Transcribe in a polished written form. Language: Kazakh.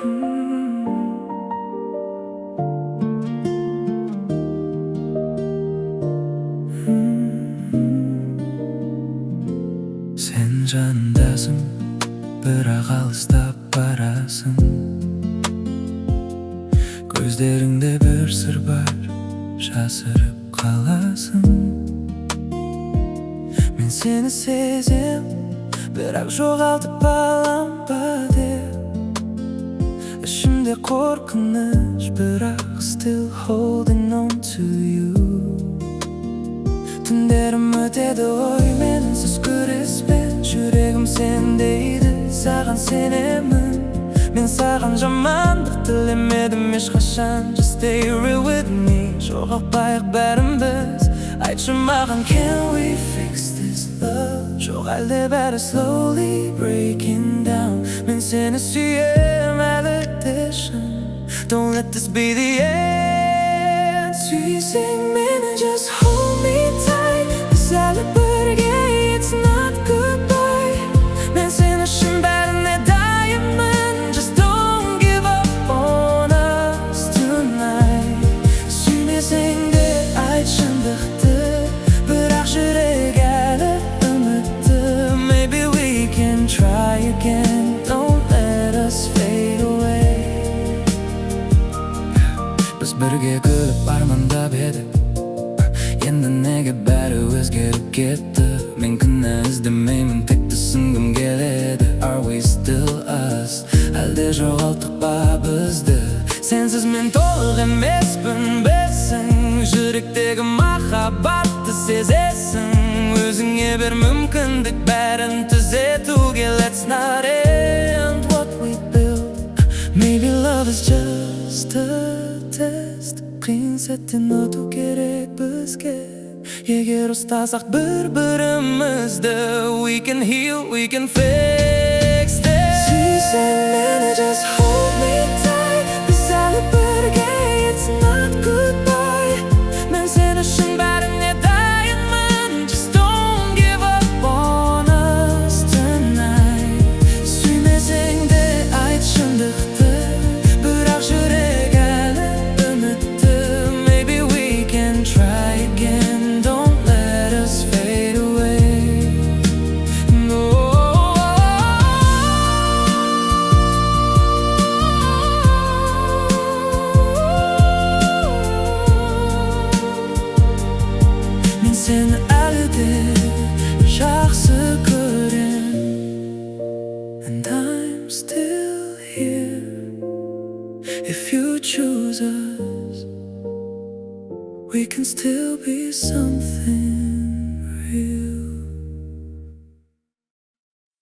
Sen жанымдасың, бірақ алыстап барасың. Көздеріңде бір сыр бар, жасырып қаласың. Мен сені сезем, бірақ жоғалтып алам ба деп. Ішімде қорқыныш, бірақ still holding on to you. Түндерім өтеді ойменсіз күреспен, жүрегім сен дейді, саған сенемін. Мен саған жамандық тілемедім ешқашан. Just stay real with me, жоғалтпайық бәріміз. Айтшы маған, can we fix this love? Жоқ әлде бәрі slowly breaking down. Мен сені сүйем әлі де шын. Don't let this be the end. Сүйсең мені, just hold me tight. Біз әлі бірге, it's not goodbye. Мен сені шын бәріне дайынмын. Just don't give up on us tonight. Сүймесең де айт шындықты, бірақ жүрек әлі үмітті. Maybe we can try again. Don't let us fade away. Біз бірге күліп армандап едік, енді неге бәрі өзгеріп кетті? Мен кінә іздемеймін, тек түсінгім келеді. Are we still us? Әлде жоғалттық па бізді? Сенсіз мен толық емеспін, білсің. Жүректегі махаббатты сезесің. Өзіңе бір мүмкіндік, бәрін түзетуге. Let's not end what we built. Maybe love is just a test. Қиын сәттен өту керек бізге. Егер ұстасақ бір-бірімізді, we can heal, we can fix this. Сүйсең мені, just hold me tight. Біз әлі бірге, it's not goodbye. Мен сені шын бәріне дайынмын. Just don't give up on us tonight. Сүймесең де айт шындықты, бірақ жүрек әлі үмітті. Maybe we can try again. Don't let us fade away. No. Мен сені әлі де жақсы көрем. And I'm still here. If you choose us, we can still be something.